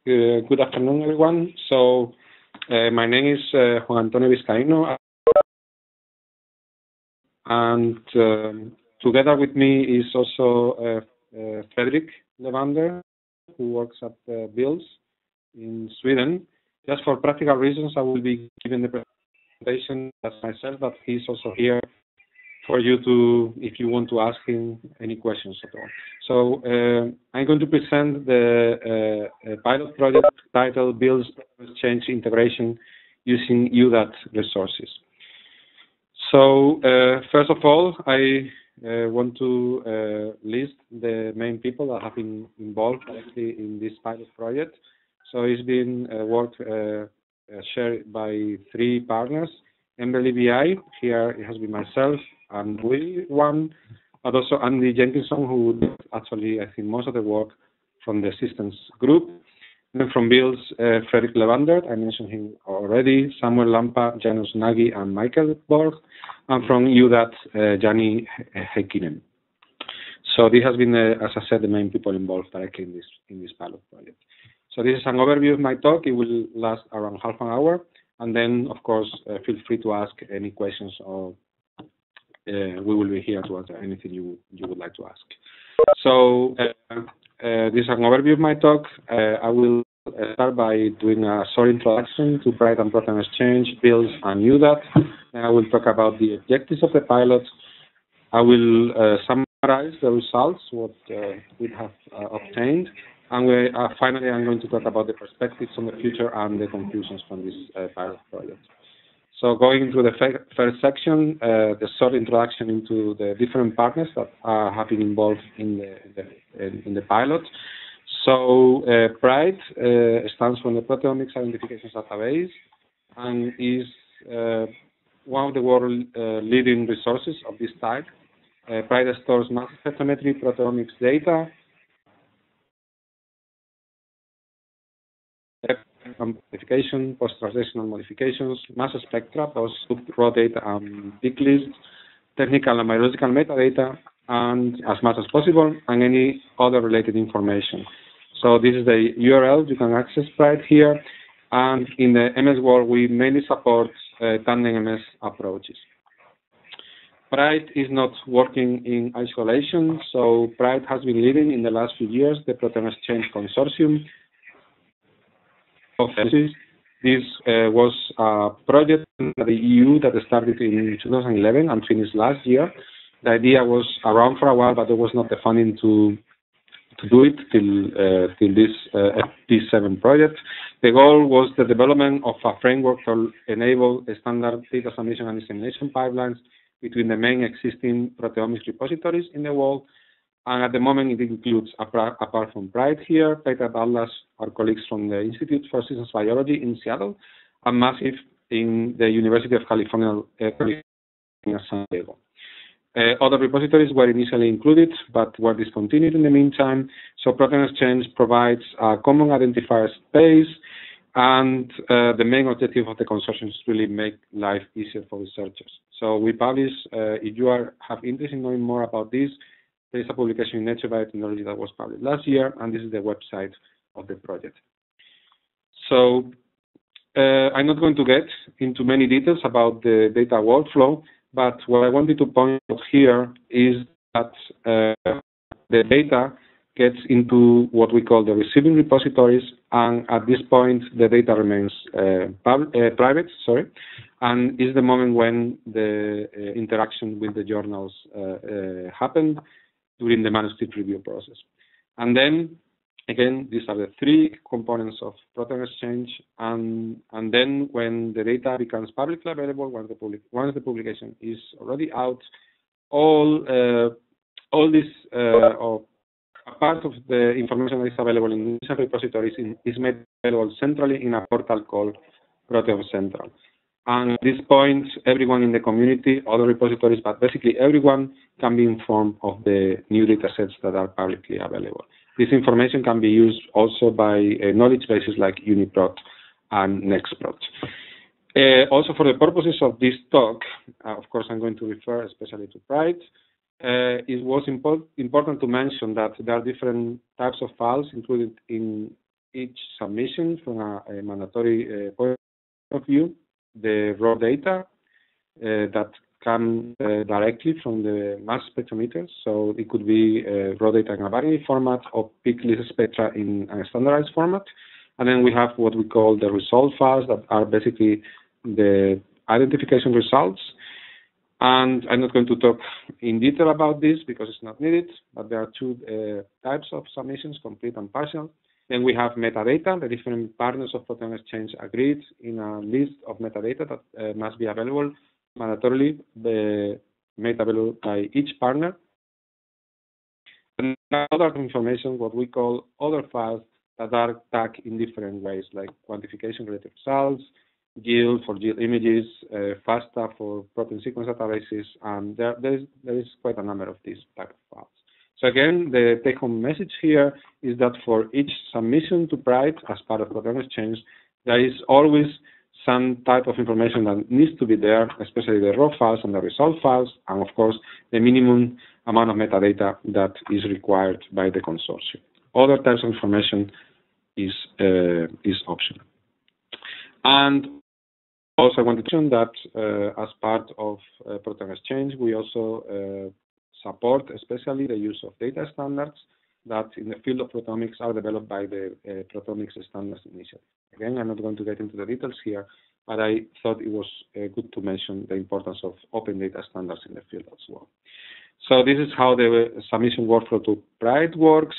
Good afternoon, everyone. So, my name is Juan Antonio Vizcaino, and together with me is also Fredrik Levander, who works at BILS in Sweden. Just for practical reasons, I will be giving the presentation as myself, but he's also here for you to, if you want to ask him any questions at all. So I'm going to present the pilot project titled BILS ProteomeXchange Integration using EUDAT resources. So first of all, I want to list the main people that have been involved directly in this pilot project. So it's been work shared by 3 partners. EMBL-EBI, here it has been myself and Juan, but also Andy Jenkinson, who did actually, I think, most of the work from the systems group. And then from BILS, Fredrik Levander, I mentioned him already, Samuel Lampa, Janus Nagy, and Michael Borg, and from EUDAT, Jani Heikkinen. So this has been, as I said, the main people involved directly in this pilot project. So this is an overview of my talk. It will last around half an hour. And then, of course, feel free to ask any questions, or we will be here to answer anything you would like to ask. So this is an overview of my talk. I will start by doing a short introduction to Pride and ProteomeXchange, BILS, and EUDAT. Then I will talk about the objectives of the pilot. I will summarize the results, what we have obtained. And finally, I'm going to talk about the perspectives on the future and the conclusions from this pilot project. So going into the first section, the short introduction into the different partners that have been involved in the pilot. So PRIDE stands for the Proteomics Identifications Database and is one of the world leading resources of this type. PRIDE stores mass spectrometry, proteomics data, modification, post-translational modifications, mass spectra, both raw data and big list, technical and biological metadata, and as much as possible, and any other related information. So this is the URL. You can access PRIDE here. And in the MS world, we mainly support tandem MS approaches. PRIDE is not working in isolation. So PRIDE has been leading in the last few years the Proteomexchange Consortium. This was a project at the EU that started in 2011 and finished last year. The idea was around for a while, but there was not the funding to do it till this FP7 project. The goal was the development of a framework to enable standard data submission and dissemination pipelines between the main existing proteomics repositories in the world. And at the moment, it includes, apart from PRIDE here, Peter Atlas, our colleagues from the Institute for Systems Biology in Seattle, and Massive in the University of California, San Diego. Other repositories were initially included, but were discontinued in the meantime. So ProteomeXchange provides a common identifier space, and the main objective of the consortium is to really make life easier for researchers. So we publish, if you have interest in knowing more about this, there is a publication in Nature Biotechnology that was published last year, and this is the website of the project. So I'm not going to get into many details about the data workflow, but what I wanted to point out here is that the data gets into what we call the receiving repositories, and at this point the data remains private, and is the moment when the interaction with the journals happened during the manuscript review process. And then, again, these are the 3 components of ProteomeXchange, and then when the data becomes publicly available, once the publication is already out, all this, or a part of the information that is available in these repositories is made available centrally in a portal called Proteome Central. And at this point, everyone in the community, other repositories, but basically everyone can be informed of the new data sets that are publicly available. This information can be used also by knowledge bases like UniProt and NextProt. Also, for the purposes of this talk, of course, I'm going to refer especially to PRIDE. It was important to mention that there are different types of files included in each submission from a mandatory point of view, the raw data that come directly from the mass spectrometers. So it could be raw data in a binary format or peak list spectra in a standardized format. And then we have what we call the result files that are basically the identification results. And I'm not going to talk in detail about this because it's not needed, but there are two types of submissions, complete and partial. Then we have metadata. The different partners of ProteomXchange agreed in a list of metadata that must be available mandatorily, made available by each partner. And other information, what we call other files that are tagged in different ways, like quantification-related results, yield for yield images, FASTA for protein sequence databases, and there is quite a number of these type of files. So again, the take-home message here is that for each submission to PRIDE as part of ProteomXchange, there is always some type of information that needs to be there, especially the raw files and the result files, and of course, the minimum amount of metadata that is required by the consortium. Other types of information is optional. And also, I want to mention that as part of ProteomXchange, we also support especially the use of data standards that in the field of proteomics are developed by the Proteomics Standards Initiative. Again, I'm not going to get into the details here, but I thought it was good to mention the importance of open data standards in the field as well. So this is how the submission workflow to PRIDE works.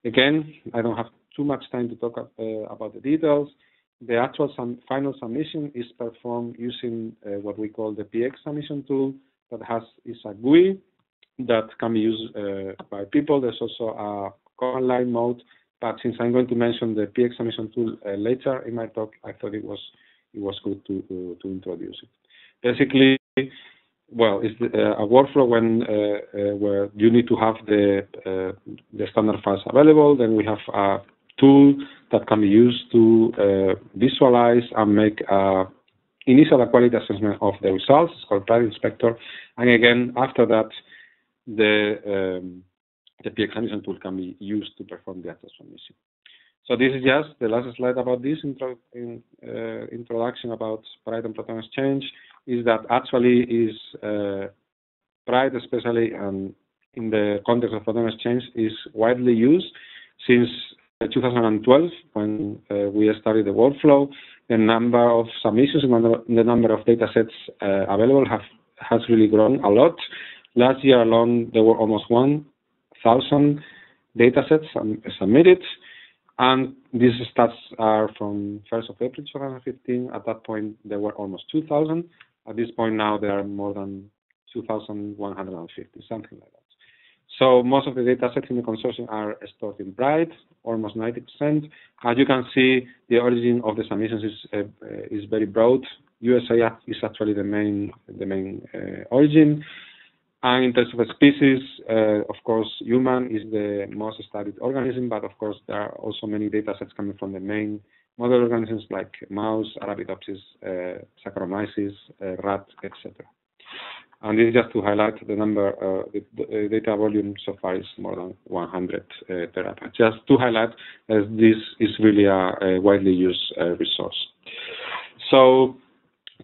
Again, I don't have too much time to talk about the details. The actual final submission is performed using what we call the PX submission tool that is a GUI that can be used by people. There's also a command line mode, but since I'm going to mention the PX submission tool later in my talk, I thought it was good to introduce it. Basically, well, it's a workflow where you need to have the standard files available. Then we have a tool that can be used to visualize and make initial quality assessment of the results. It's called PRIDE Inspector. And again, after that, the PX submission tool can be used to perform the actual submission. So this is just the last slide about this introduction about PRIDE and ProteomXchange. Is that actually is PRIDE, especially in the context of ProteomXchange, is widely used since 2012 when we started the workflow. The number of submissions and the number of data sets available has really grown a lot. Last year alone, there were almost 1,000 data sets submitted, and these stats are from 1st of April 2015. At that point, there were almost 2,000. At this point now, there are more than 2,150, something like that. So most of the data sets in the consortium are stored in PRIDE, almost 90%. As you can see, the origin of the submissions is very broad. USA is actually the main origin. And in terms of species, of course, human is the most studied organism, but of course, there are also many data sets coming from the main model organisms like mouse, Arabidopsis, Saccharomyces, rat, etc. And this is just to highlight the number, the data volume so far is more than 100 terabytes. Just to highlight that this is really a widely used resource. So,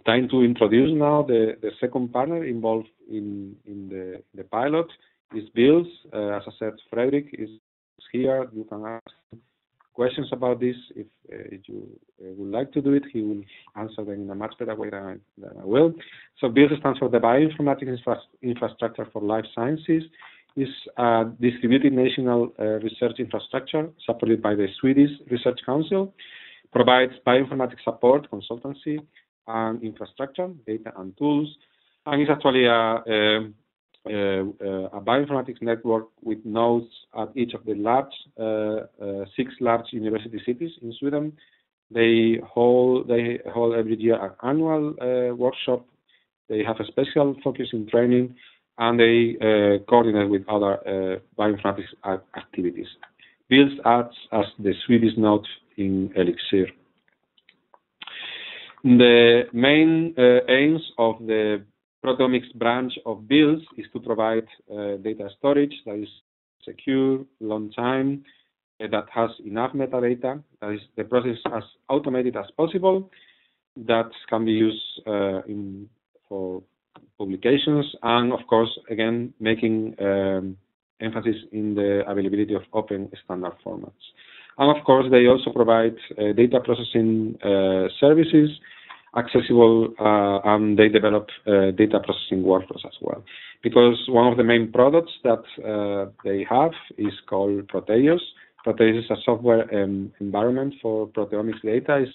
time to introduce now the second partner involved in the pilot is BILS. As I said, Frederick is here. You can ask questions about this if you would like to do it. He will answer them in a much better way than I will. So BILS stands for the Bioinformatics Infrastructure for Life Sciences. It's a distributed national research infrastructure supported by the Swedish Research Council, provides bioinformatics support, consultancy, and infrastructure, data and tools, and it's actually a bioinformatics network with nodes at each of the large, 6 large university cities in Sweden. They hold every year an annual workshop. They have a special focus in training, and they coordinate with other bioinformatics activities. BILS acts as the Swedish node in ELIXIR. The main aims of the proteomics branch of BILS is to provide data storage that is secure, long time, that has enough metadata, that is the process as automated as possible, that can be used for publications, and of course, again, making emphasis in the availability of open standard formats. And of course, they also provide data processing services, accessible, and they develop data processing workflows as well. Because one of the main products that they have is called Proteios. Proteios is a software environment for proteomics data.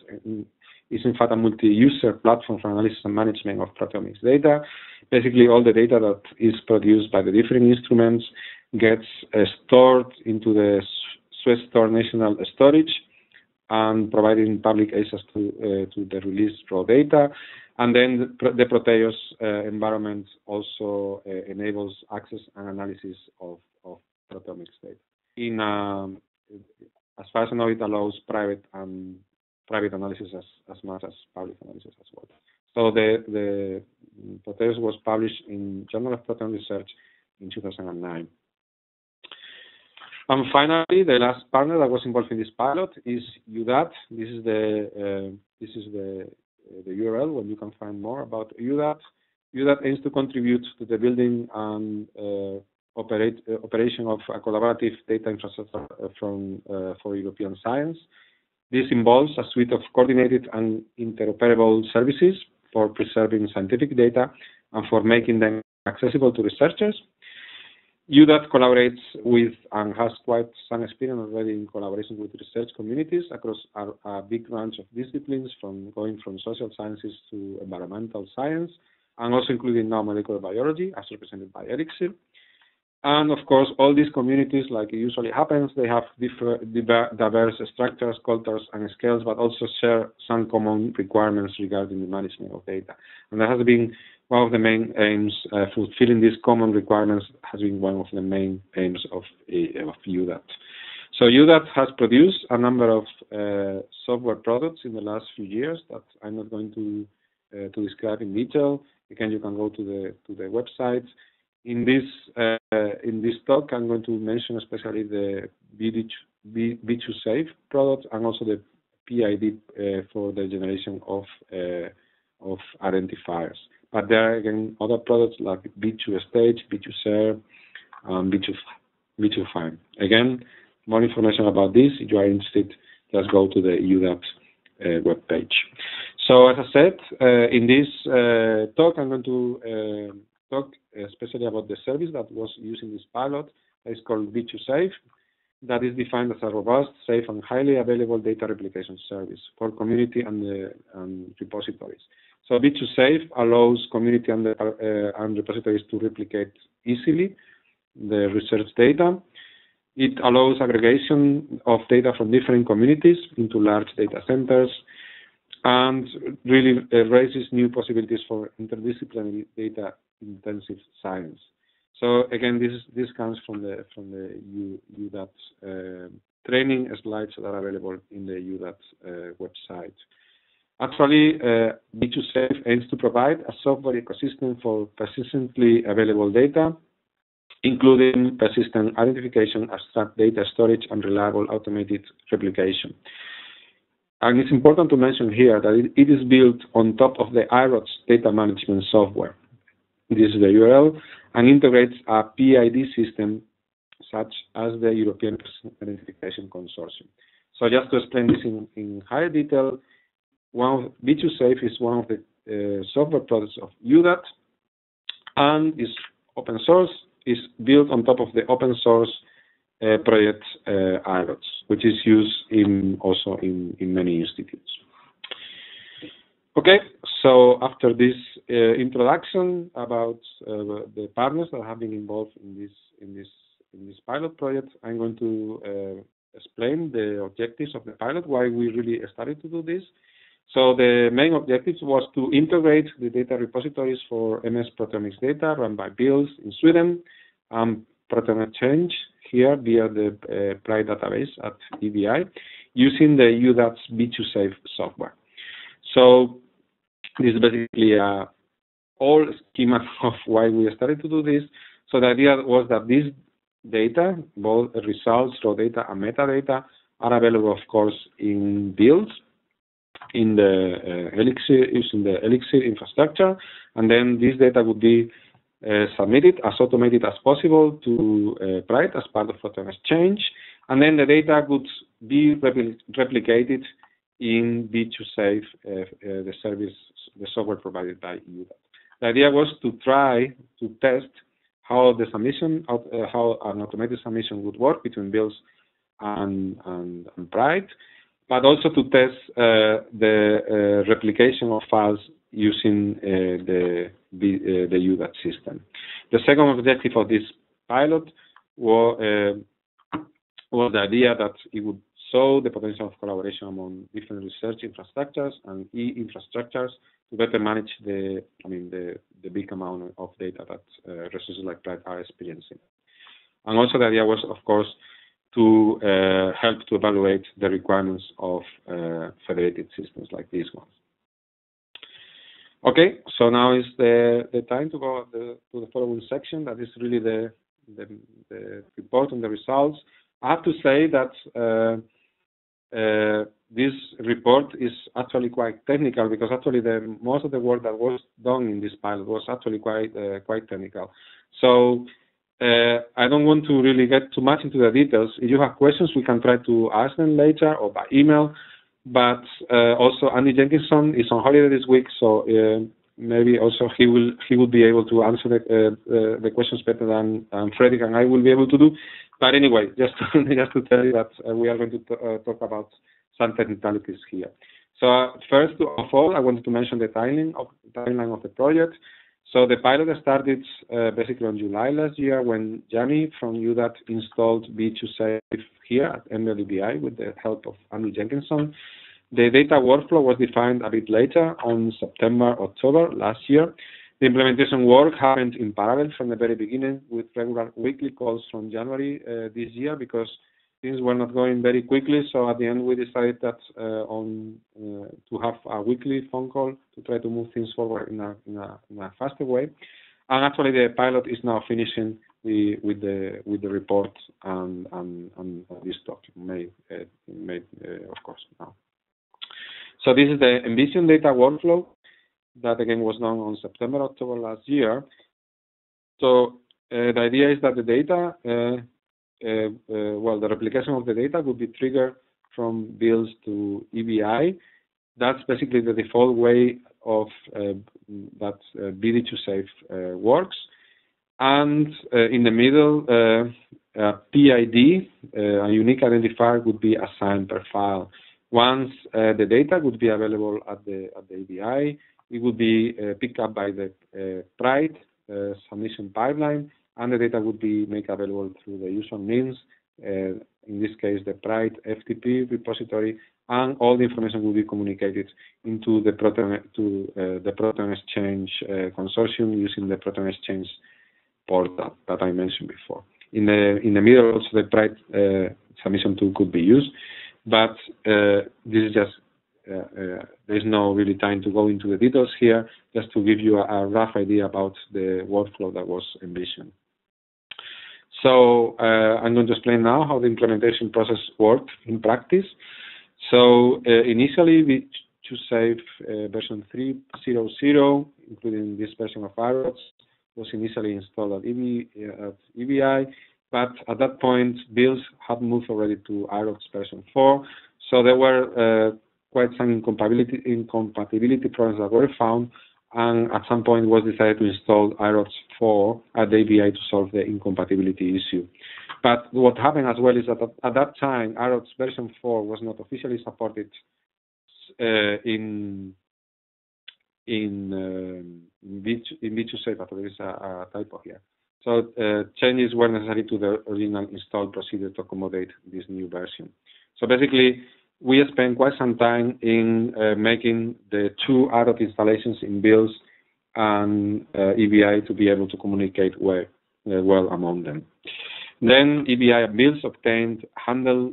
Is in fact a multi-user platform for analysis and management of proteomics data. Basically, all the data that is produced by the different instruments gets stored into the SWESTOR national storage and providing public access to the released raw data. And then the Proteios environment also enables access and analysis of proteomics data. As far as I know, it allows private analysis as much as public analysis as well. So the Proteios was published in Journal of Protein Research in 2009. And finally, the last partner that was involved in this pilot is EUDAT. This is the URL where you can find more about EUDAT. EUDAT aims to contribute to the building and operation of a collaborative data infrastructure for European science. This involves a suite of coordinated and interoperable services for preserving scientific data and for making them accessible to researchers. EUDAT collaborates with and has quite some experience already in collaboration with research communities across a big range of disciplines, going from social sciences to environmental science, and also including now molecular biology, as represented by ELIXIR. And of course, all these communities, like it usually happens, they have diverse structures, cultures, and scales, but also share some common requirements regarding the management of data. And that has been one of the main aims. Fulfilling these common requirements has been one of the main aims of EUDAT. So EUDAT has produced a number of software products in the last few years that I'm not going to describe in detail. Again, you can go to the website. In this talk, I'm going to mention especially the B2Safe product and also the PID for the generation of identifiers. But there are again other products like B2Stage, B2Share, B2Find. Again, more information about this, if you are interested, just go to the EUDAT webpage. So as I said, in this talk, I'm going to talk especially about the service that was used in this pilot. It's called B2Safe. That is defined as a robust, safe, and highly available data replication service for community and repositories. So B2Safe allows community and repositories to replicate easily the research data. It allows aggregation of data from different communities into large data centers, and really raises new possibilities for interdisciplinary data-intensive science. So again, this comes from the EUDAT training slides that are available in the EUDAT website. Actually, B2Safe aims to provide a software ecosystem for persistently available data, including persistent identification, abstract data storage, and reliable automated replication. And it's important to mention here that it is built on top of the IRODS data management software. This is the URL, and integrates a PID system such as the European Identification Consortium. So just to explain this in higher detail, B2Safe is one of the software products of EUDAT, and is open source, is built on top of the open source project IRODS, which is used also in many institutes. Okay, so after this introduction about the partners that have been involved in this pilot project, I'm going to explain the objectives of the pilot, why we really started to do this. So the main objective was to integrate the data repositories for MS proteomics data run by BILS in Sweden, Proteomexchange here via the PRI database at EBI, using the EUDAT's B2Safe software. So this is basically a whole schema of why we started to do this. So the idea was that these data, both results, raw data, and metadata, are available, of course, in BILS, in the ELIXIR, using the ELIXIR infrastructure, and then this data would be submitted as automated as possible to PRIDE as part of Proteomexchange, and then the data would be replicated in B2Safe, the service, the software provided by EUDAT. The idea was to try to test how the submission of how an automated submission would work between BILS and PRIDE, but also to test the replication of files using the EUDAT system. The second objective of this pilot was the idea that it would show the potential of collaboration among different research infrastructures and e-infrastructures to better manage the big amount of data that resources like PRIDE are experiencing. And also the idea was, of course, to help to evaluate the requirements of federated systems like these ones. Okay, so now is the time to go to the following section. That is really the report on the results. I have to say that this report is actually quite technical, because actually most of the work that was done in this pilot was actually quite technical. So I don't want to really get too much into the details. If you have questions, we can try to ask them later or by email. But also Andy Jenkinson is on holiday this week, so maybe also he will be able to answer the questions better than Fredrik and I will be able to do. But anyway, just to tell you that we are going to talk about some technicalities here. So first of all, I wanted to mention the timeline of the project. So the pilot started basically on July last year, when Gianni from EUDAT installed B2Safe here at EMBL-EBI with the help of Andy Jenkinson. The data workflow was defined a bit later, on September, October last year. The implementation work happened in parallel from the very beginning, with regular weekly calls from January this year, because things were not going very quickly. So at the end, we decided that to have a weekly phone call to try to move things forward in a faster way. And actually, the pilot is now finishing with the report and this document made of course now. So this is the Envision data workflow that again was done on September, October last year. So the idea is that the data, the replication of the data would be triggered from BILS to EBI. That's basically the default way of that BD2Safe works. And in the middle, a PID, a unique identifier, would be assigned per file. Once the data would be available at the EBI, it would be picked up by the PRIDE submission pipeline, and the data would be made available through the usual means, in this case the PRIDE FTP repository, and all the information will be communicated into the Proteomexchange Consortium using the Proteomexchange portal that I mentioned before. In the middle also the PRIDE submission tool could be used, but this is just there's no really time to go into the details here, just to give you a rough idea about the workflow that was envisioned. So I'm going to explain now how the implementation process worked in practice. So initially, B2Safe version 3.0.0, including this version of IROTS, was initially installed at EBI, but at that point, BILS had moved already to IROTS version 4. So there were quite some incompatibility problems that were found, and at some point it was decided to install IROTS 4 at the EBI to solve the incompatibility issue. But what happened as well is that at that time, IROTS version 4 was not officially supported in B2Safe, but there is a typo here. So changes were necessary to the original install procedure to accommodate this new version. So basically, we spent quite some time in making the two IROT installations in BILS and EBI to be able to communicate well among them. Then EBI and BILS obtained handle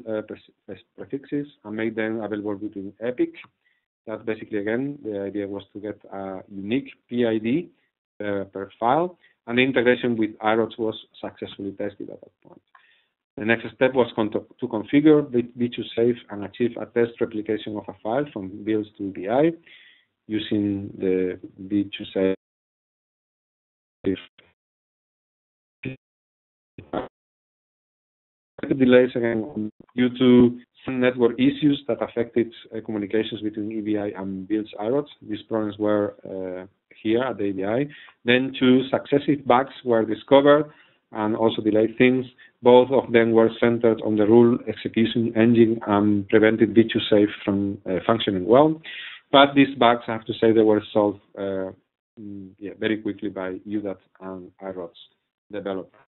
prefixes and made them available within EPIC. That basically, again, the idea was to get a unique PID per file. and the integration with IRODS was successfully tested at that point. The next step was to configure B2Safe and achieve a test replication of a file from BILS to EBI using the B2Safe. Delays again due to some network issues that affected communications between EBI and BILS IRODS. These problems were here at the EBI. Then 2 successive bugs were discovered and also delayed things. Both of them were centered on the rule execution engine and prevented B2Safe from functioning well. But these bugs, I have to say, they were solved very quickly by EUDAT and IRODS developers.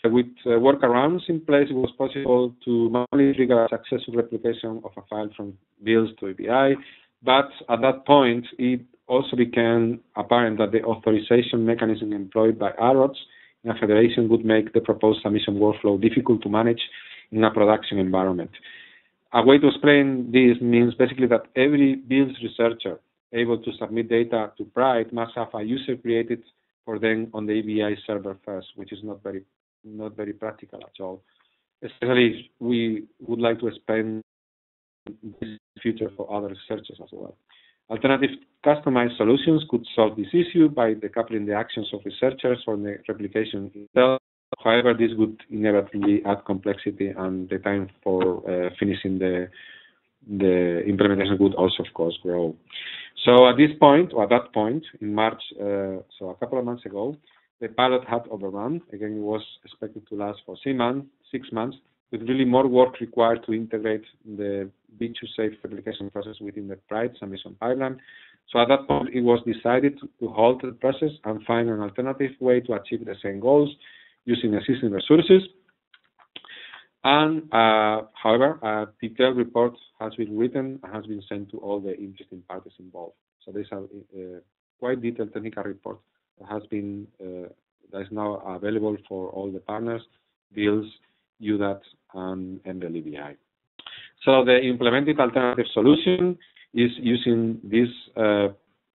With workarounds in place, it was possible to manually trigger a successful replication of a file from BILS to EBI, but at that point, it also became apparent that the authorization mechanism employed by IRODS in a federation would make the proposed submission workflow difficult to manage in a production environment. A way to explain this means basically that every BILS researcher able to submit data to PRIDE must have a user created for them on the EBI server first, which is not very practical at all. Especially, if we would like to expand this feature for other researchers as well. Alternative customized solutions could solve this issue by decoupling the actions of researchers from the replication itself. However, this would inevitably add complexity, and the time for finishing the implementation would also, of course, grow. So at this point, or at that point, in March, so a couple of months ago, the pilot had overrun. Again, it was expected to last for 6 months, with really more work required to integrate the B2Safe replication process within the PRIDE submission pipeline. So at that point, it was decided to halt the process and find an alternative way to achieve the same goals using existing resources. And however, a detailed report has been written and has been sent to all the interested parties involved. So there's a quite detailed technical report that is now available for all the partners, BILS, EUDAT, and EMBL-EBI. So the implemented alternative solution is using this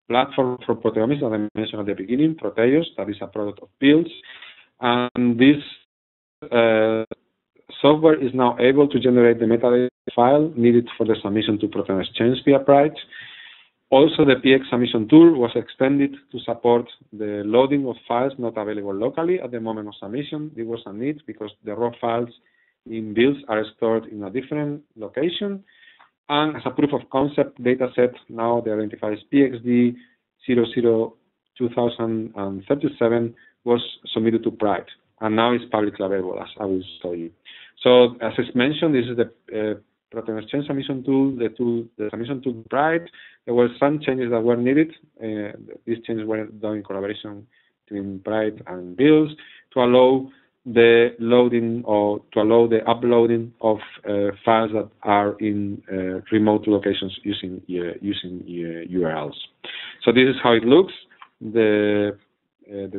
platform for proteomics that I mentioned at the beginning, Proteos, that is a product of BILS. And this software is now able to generate the metadata file needed for the submission to Proteomexchange via PRIDE. Also, the PX submission tool was extended to support the loading of files not available locally at the moment of submission. There was a need because the raw files in BILS are stored in a different location. And as a proof of concept dataset, now the identifies PXD 002037 was submitted to PRIDE, and now it's publicly available, as I will show you. So, as I mentioned, this is the Proteomexchange submission tool, the submission tool PRIDE. There were some changes that were needed. These changes were done in collaboration between PRIDE and BILS to allow the loading or to allow the uploading of files that are in remote locations using URLs. So this is how it looks. The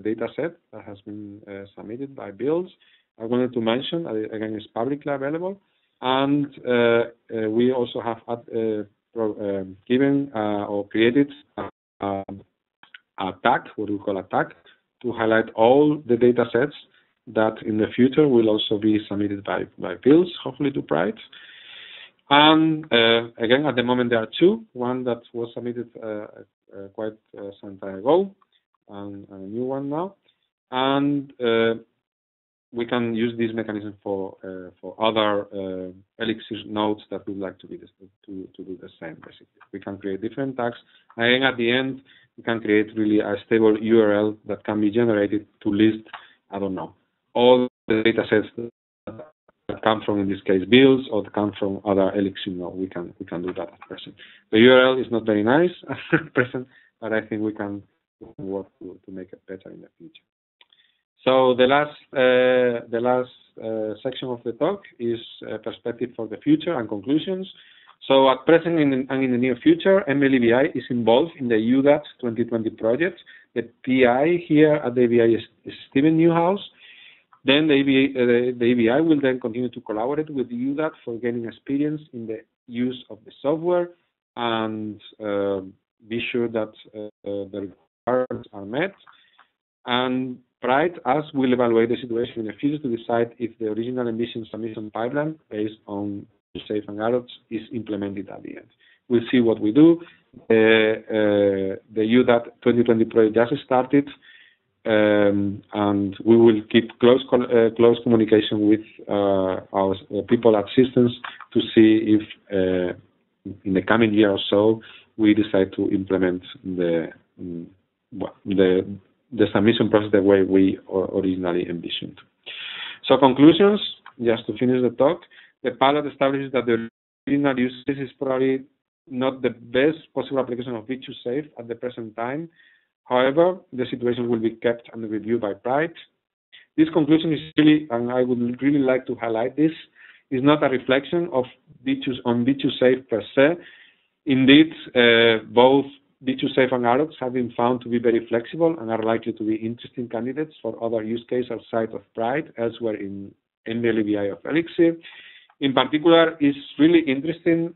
data set that has been submitted by BILS. I wanted to mention, again, it's publicly available. And we also have given or created a tag, what we call a tag, to highlight all the data sets that in the future will also be submitted by BILS, hopefully to PRIDE. And again, at the moment there are 2. One that was submitted quite some time ago, and a new one now. And we can use this mechanism for other ELIXIR nodes that would like to do the same. Basically, we can create different tags, and at the end, we can create really a stable URL that can be generated to list, I don't know, all the data sets that come from, in this case, BILS, or that come from other ELIXIR nodes. We can do that at present. The URL is not very nice at present, but I think we can work to make it better in the future. So the last section of the talk is perspective for the future and conclusions. So at present and in the near future, EMBL-EBI is involved in the EUDAT 2020 project. The PI here at the EBI is Steven Newhouse. Then the EBI will then continue to collaborate with the EUDAT for gaining experience in the use of the software and be sure that the requirements are met. And PRIDE, as will evaluate the situation in the future to decide if the original envisioned submission pipeline based on safe and adults is implemented at the end. We'll see what we do. The EUDAT 2020 project just started, and we will keep close communication with our people at Systems to see if in the coming year or so we decide to implement the submission process the way we originally envisioned. So conclusions, just to finish the talk, the pilot establishes that the original use case is probably not the best possible application of V2Safe at the present time. However, the situation will be kept under review by PRIDE. This conclusion is really, and I would really like to highlight this, is not a reflection of V2Safe per se. Indeed, both V2Safe and adults have been found to be very flexible and are likely to be interesting candidates for other use cases outside of PRIDE, elsewhere in EMBL-EBI of ELIXIR. In particular, it's really interesting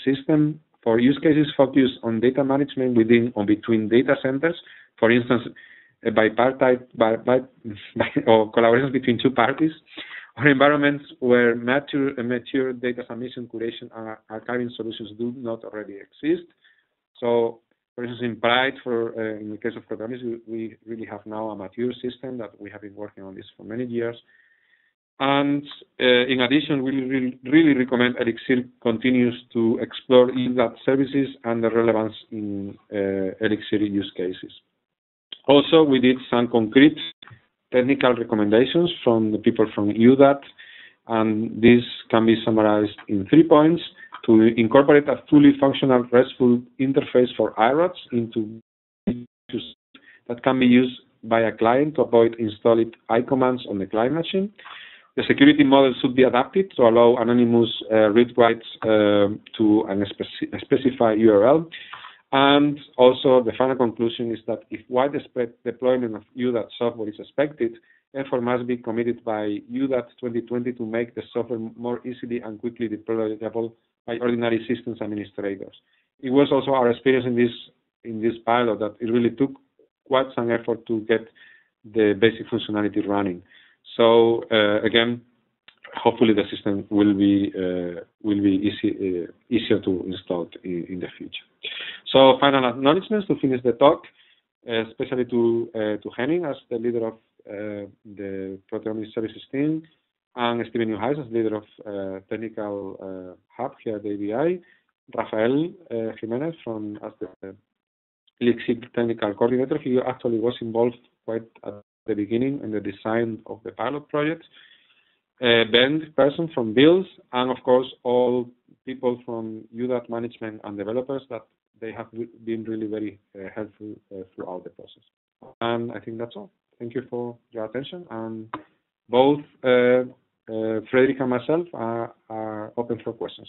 system for use cases focused on data management within or between data centers, for instance, bipartite or collaborations between two parties, or environments where mature data submission, curation, and archiving solutions do not already exist. So, for instance, in PRIDE, in the case of Proteomics, we really have now a mature system that we have been working on this for many years. And in addition, we really recommend ELIXIR continues to explore EUDAT services and the relevance in ELIXIR use cases. Also, we did some concrete technical recommendations from the people from EUDAT, and this can be summarized in 3 points: to incorporate a fully functional RESTful interface for iRods into that can be used by a client to avoid installing iCommands on the client machine. The security model should be adapted to allow anonymous read-writes to a specified URL. And also, the final conclusion is that if widespread deployment of EUDAT software is expected, effort must be committed by EUDAT 2020 to make the software more easily and quickly deployable by ordinary systems administrators. It was also our experience in this pilot that it really took quite some effort to get the basic functionality running. So again, hopefully the system will be easier to install in the future. So final acknowledgements to finish the talk, especially to Henning as the leader of the Proteomics Services team, and Steven Newhouse as leader of Technical Hub here at the EBI, Rafael Jimenez as the ELIXIR Technical Coordinator. He actually was involved quite at the beginning in the design of the pilot project, Ben person from BILS, and of course all people from EUDAT management and developers that they have been really very helpful throughout the process. And I think that's all. Thank you for your attention, and both Frederick and myself are open for questions.